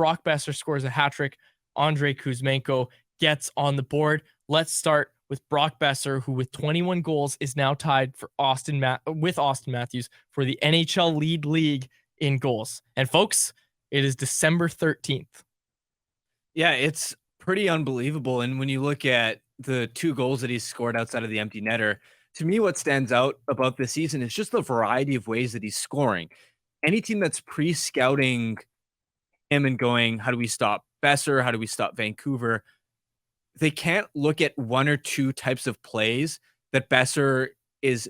Brock Boeser scores a hat trick. Andrei Kuzmenko gets on the board. Let's start with Brock Boeser, who with 21 goals is now tied for with Auston Matthews for the NHL league in goals. And folks, it is December 13th. Yeah, it's pretty unbelievable. And when you look at the 2 goals that he's scored outside of the empty netter, to me, what stands out about this season is just the variety of ways that he's scoring. Any team that's pre-scouting him and going, how do we stop Boeser? How do we stop Vancouver? They can't look at 1 or 2 types of plays that Boeser is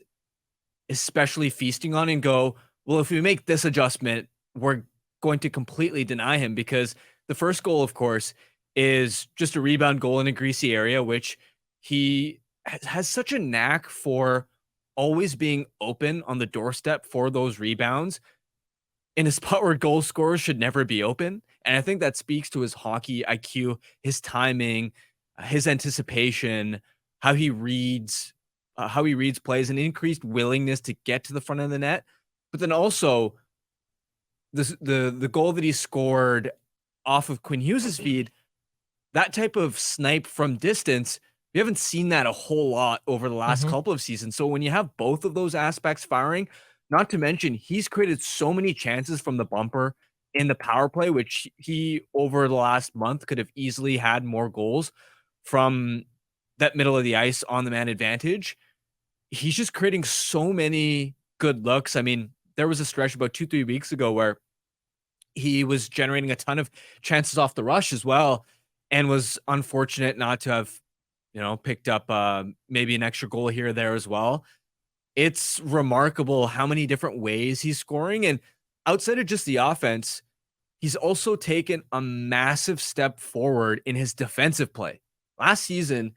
especially feasting on and go, well, if we make this adjustment, we're going to completely deny him, because the first goal, of course, is just a rebound goal in a greasy area, which he has such a knack for always being open on the doorstep for those rebounds in a spot where goal scorers should never be open. And I think that speaks to his hockey IQ, his timing, his anticipation, how he reads plays, an increased willingness to get to the front of the net. But then also the goal that he scored off of Quinn Hughes's feed, that type of snipe from distance, we haven't seen that a whole lot over the last couple of seasons. So when you have both of those aspects firing, not to mention he's created so many chances from the bumper in the power play, which he over the last month could have easily had more goals from that middle of the ice on the man advantage. He's just creating so many good looks. I mean, there was a stretch about 2-3 weeks ago where he was generating a ton of chances off the rush as well, and was unfortunate not to have, picked up maybe an extra goal here or there as well. It's remarkable how many different ways he's scoring. And outside of just the offense, he's also taken a massive step forward in his defensive play. Last season,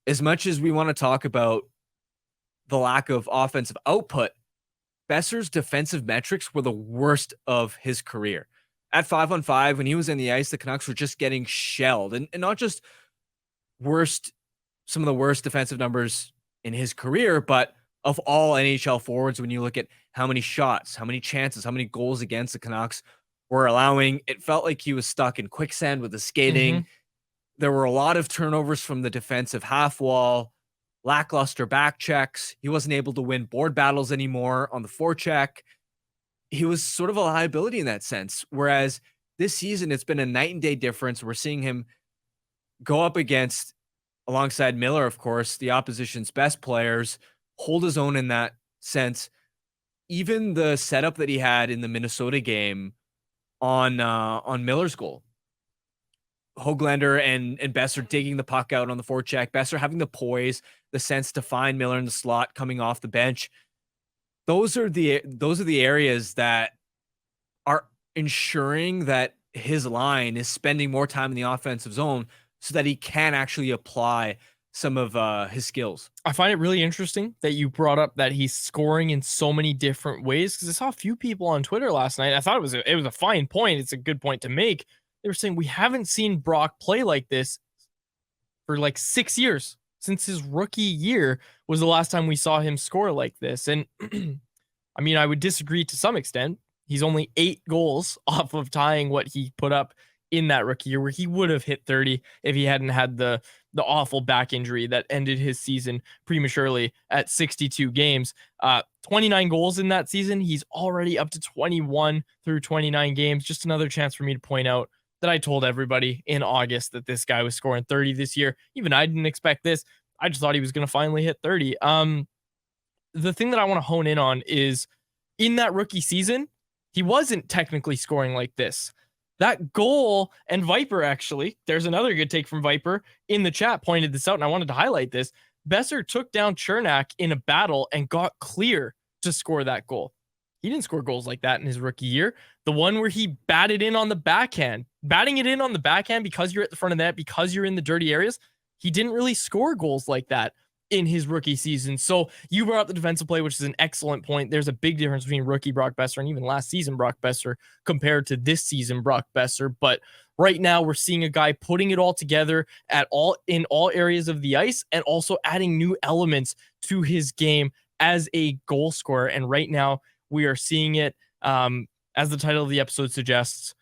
as much as we want to talk about the lack of offensive output, Boeser's defensive metrics were the worst of his career. At 5-on-5, when he was in the ice, the Canucks were just getting shelled. And not just some of the worst defensive numbers in his career, but of all NHL forwards, when you look at how many shots, how many chances, how many goals against the Canucks were allowing, it felt like he was stuck in quicksand with the skating. There were a lot of turnovers from the defensive half wall, lackluster back checks. He wasn't able to win board battles anymore on the forecheck. He was sort of a liability in that sense. Whereas this season, it's been a night and day difference. We're seeing him go up against, alongside Miller, of course, the opposition's best players, hold his own in that sense. Even the setup that he had in the Minnesota game on Miller's goal, Höglander and Boeser digging the puck out on the forecheck, Boeser having the poise, the sense to find Miller in the slot coming off the bench. Those are the areas that are ensuring that his line is spending more time in the offensive zone so that he can actually apply some of his skills. I find it really interesting that you brought up that he's scoring in so many different ways, because I saw a few people on Twitter last night. I thought it was a fine point. It's a good point to make. They were saying we haven't seen Brock play like this for like 6 years. Since his rookie year was the last time we saw him score like this. And I mean, I would disagree to some extent. He's only 8 goals off of tying what he put up in that rookie year, where he would have hit 30 if he hadn't had the awful back injury that ended his season prematurely at 62 games. 29 goals in that season. He's already up to 21 through 29 games. Just another chance for me to point out that I told everybody in August that this guy was scoring 30 this year. Even I didn't expect this. I just thought he was going to finally hit 30. The thing that I want to hone in on is in that rookie season, he wasn't technically scoring like this. That goal, and Viper, actually, there's another good take from Viper in the chat, pointed this out, and I wanted to highlight this. Boeser took down Chernak in a battle and got clear to score that goal. He didn't score goals like that in his rookie year. The one where he batted in on the backhand, batting it in on the backhand because you're at the front of the net, because you're in the dirty areas, he didn't really score goals like that in his rookie season. So you brought up the defensive play, which is an excellent point. There's a big difference between rookie Brock Boeser and even last season Brock Boeser compared to this season Brock Boeser. But right now we're seeing a guy putting it all together in all areas of the ice, and also adding new elements to his game as a goal scorer. And right now we are seeing it, as the title of the episode suggests,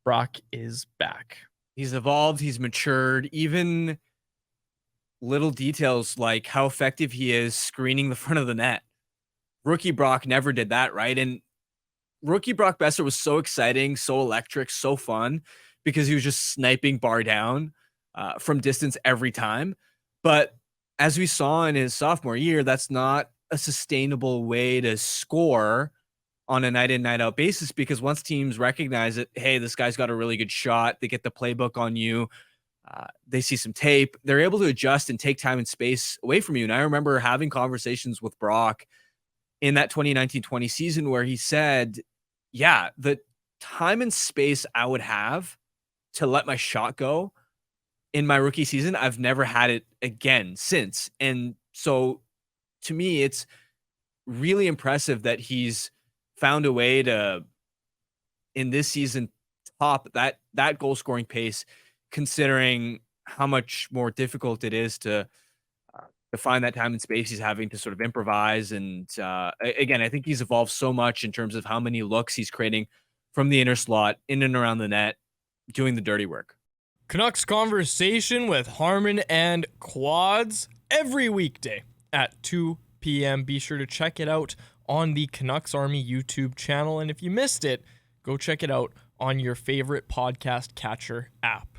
Brock is back. He's evolved, he's matured, even little details like how effective he is screening the front of the net. Rookie Brock never did that, right? And rookie Brock Boeser was so exciting, so electric, so fun because he was just sniping bar down from distance every time. But as we saw in his sophomore year, that's not a sustainable way to score on a night in, night out basis, because once teams recognize it, hey, this guy's got a really good shot, they get the playbook on you, they see some tape, they're able to adjust and take time and space away from you. And I remember having conversations with Brock in that 2019-20 season where he said, yeah, the time and space I would have to let my shot go in my rookie season, I've never had it again since. And so to me, it's really impressive that he's found a way to, in this season, top that goal scoring pace, considering how much more difficult it is to find that time and space. He's having to sort of improvise. And again, I think he's evolved so much in terms of how many looks he's creating from the inner slot, in and around the net, doing the dirty work. Canucks Conversation with Harmon and Quads every weekday at 2 p.m. Be sure to check it out on the Canucks Army YouTube channel. And if you missed it, go check it out on your favorite podcast catcher app.